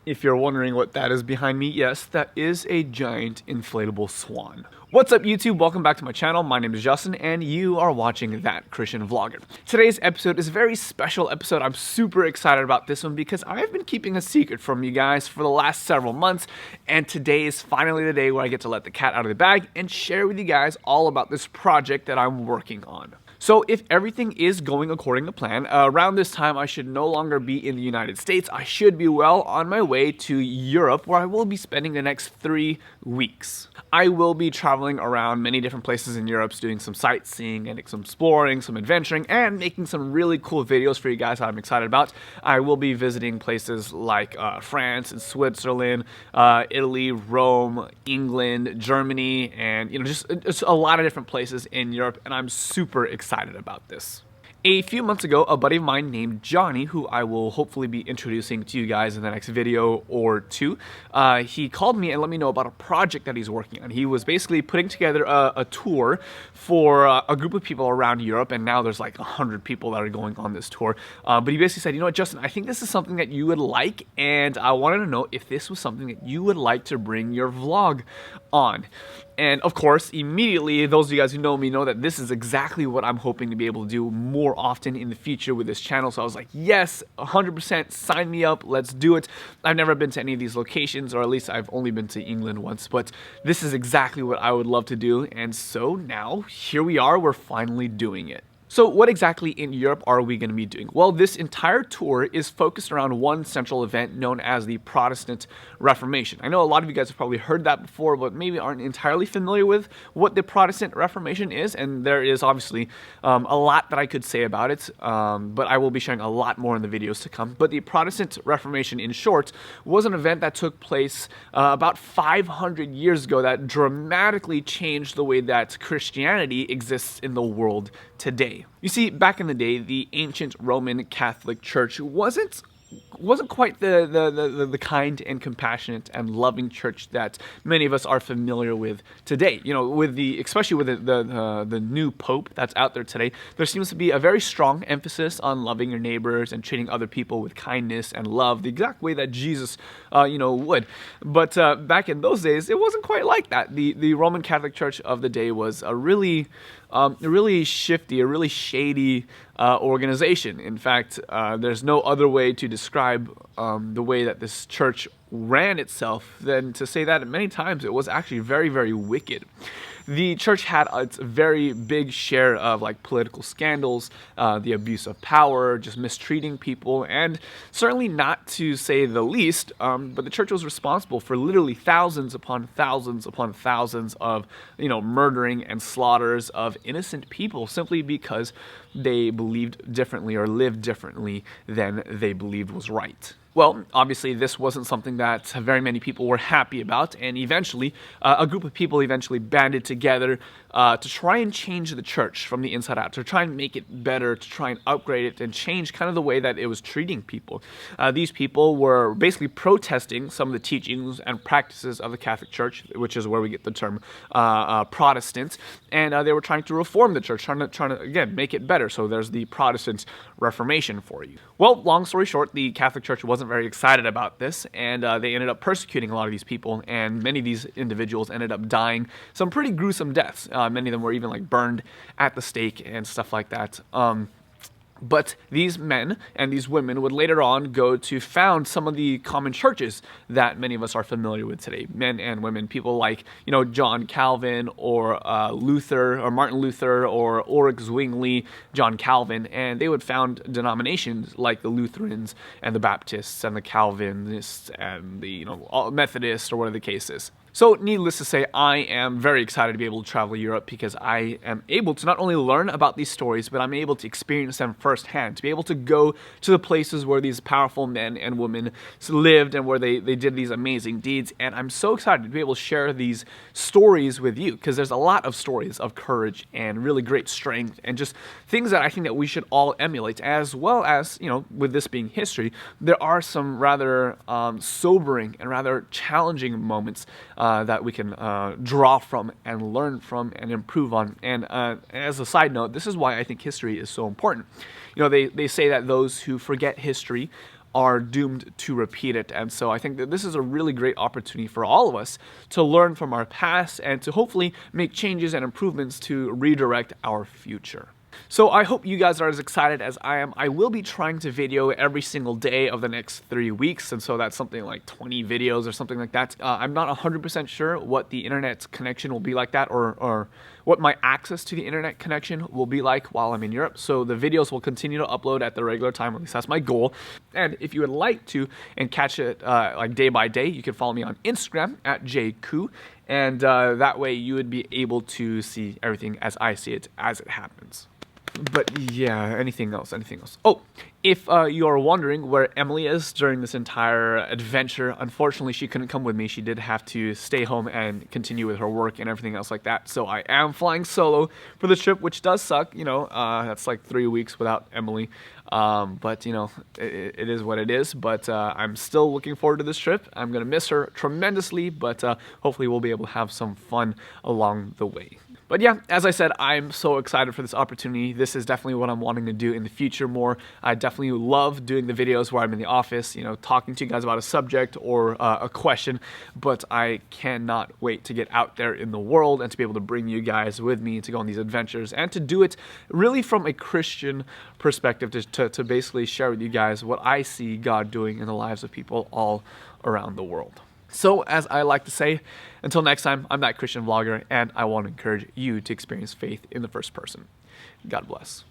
If you're wondering what that is behind me, yes, that is a giant inflatable swan. What's up YouTube? Welcome back to my channel. My name is Justin and you are watching That Christian Vlogger. Today's episode is a very special episode. I'm super excited about this one because I've been keeping a secret from you guys for the last several months, and today is finally the day where I get to let the cat out of the bag and share with you guys all about this project that I'm working on. So if everything is going according to plan, around this time I should no longer be in the United States. I should be well on my way to Europe, where I will be spending the next 3 weeks. I will be traveling around many different places in Europe, doing some sightseeing and some exploring, some adventuring, and making some really cool videos for you guys that I'm excited about. I will be visiting places like France and Switzerland, Italy, Rome, England, Germany, and just a lot of different places in Europe, and I'm super excited about this. A few months ago, a buddy of mine named Johnny, who I will hopefully be introducing to you guys in the next video or two, he called me and let me know about a project that he's working on. He was basically putting together a tour for a group of people around Europe, and now there's like 100 people that are going on this tour. But he basically said, you know what, Justin, I think this is something that you would like, and I wanted to know if this was something that you would like to bring your vlog on. And of course, immediately, those of you guys who know me know that this is exactly what I'm hoping to be able to do more often in the future with this channel. So I was like, yes, 100%, sign me up, let's do it. I've never been to any of these locations, or at least I've only been to England once, but this is exactly what I would love to do. And so now, here we are, we're finally doing it. So what exactly in Europe are we going to be doing? Well, this entire tour is focused around one central event known as the Protestant Reformation. I know a lot of you guys have probably heard that before, but maybe aren't entirely familiar with what the Protestant Reformation is, and there is obviously a lot that I could say about it, but I will be sharing a lot more in the videos to come. But the Protestant Reformation, in short, was an event that took place about 500 years ago that dramatically changed the way that Christianity exists in the world today. You see, back in the day, the ancient Roman Catholic Church wasn't quite the kind and compassionate and loving church that many of us are familiar with today. Especially with the new pope that's out there today, there seems to be a very strong emphasis on loving your neighbors and treating other people with kindness and love, the exact way that Jesus, would. But back in those days, it wasn't quite like that. The Roman Catholic Church of the day was a really shifty, a really shady organization. In fact, there's no other way to describe the way that this church ran itself than to say that many times it was actually very, very wicked. The church had its very big share of political scandals, the abuse of power, just mistreating people, and certainly not to say the least, but the church was responsible for literally thousands upon thousands upon thousands of, murdering and slaughters of innocent people simply because they believed differently or lived differently than they believed was right. Well, obviously, this wasn't something that very many people were happy about, and eventually, a group of people eventually banded together to try and change the church from the inside out, to try and make it better, to try and upgrade it, and change kind of the way that it was treating people. These people were basically protesting some of the teachings and practices of the Catholic Church, which is where we get the term Protestant, and they were trying to reform the church, trying to again, make it better. So there's the Protestant Reformation for you. Well, long story short, the Catholic Church wasn't very excited about this, and they ended up persecuting a lot of these people, and many of these individuals ended up dying some pretty gruesome deaths. Many of them were even burned at the stake and stuff like that. But these men and these women would later on go to found some of the common churches that many of us are familiar with today. Men and women, people like, John Calvin or Luther or Martin Luther or Ulrich Zwingli, John Calvin, and they would found denominations like the Lutherans and the Baptists and the Calvinists and the Methodists or whatever the case is. So needless to say, I am very excited to be able to travel Europe because I am able to not only learn about these stories, but I'm able to experience them firsthand, to be able to go to the places where these powerful men and women lived and where they did these amazing deeds. And I'm so excited to be able to share these stories with you because there's a lot of stories of courage and really great strength and just things that I think that we should all emulate, as well as, with this being history, there are some rather sobering and rather challenging moments that we can draw from and learn from and improve on. And as a side note, this is why I think history is so important. They say that those who forget history are doomed to repeat it. And so I think that this is a really great opportunity for all of us to learn from our past and to hopefully make changes and improvements to redirect our future. So I hope you guys are as excited as I am. I will be trying to video every single day of the next 3 weeks, and so that's something like 20 videos or something like that. I'm not 100% sure what the internet connection will be like that, or what my access to the internet connection will be like while I'm in Europe. So the videos will continue to upload at the regular time, at least that's my goal. And if you would like to and catch it like day by day, you can follow me on Instagram at jku, and that way you would be able to see everything as I see it as it happens. But yeah, anything else? Oh, if you are wondering where Emily is during this entire adventure, unfortunately she couldn't come with me. She did have to stay home and continue with her work and everything else like that. So I am flying solo for the trip, which does suck. That's like 3 weeks without Emily. But it is what it is. But I'm still looking forward to this trip. I'm gonna miss her tremendously, but hopefully we'll be able to have some fun along the way. But yeah, as I said, I'm so excited for this opportunity. This is definitely what I'm wanting to do in the future more. I definitely love doing the videos where I'm in the office, talking to you guys about a subject or a question, but I cannot wait to get out there in the world and to be able to bring you guys with me to go on these adventures and to do it really from a Christian perspective, to basically share with you guys what I see God doing in the lives of people all around the world. So, as I like to say, until next time, I'm that Christian vlogger, and I want to encourage you to experience faith in the first person. God bless.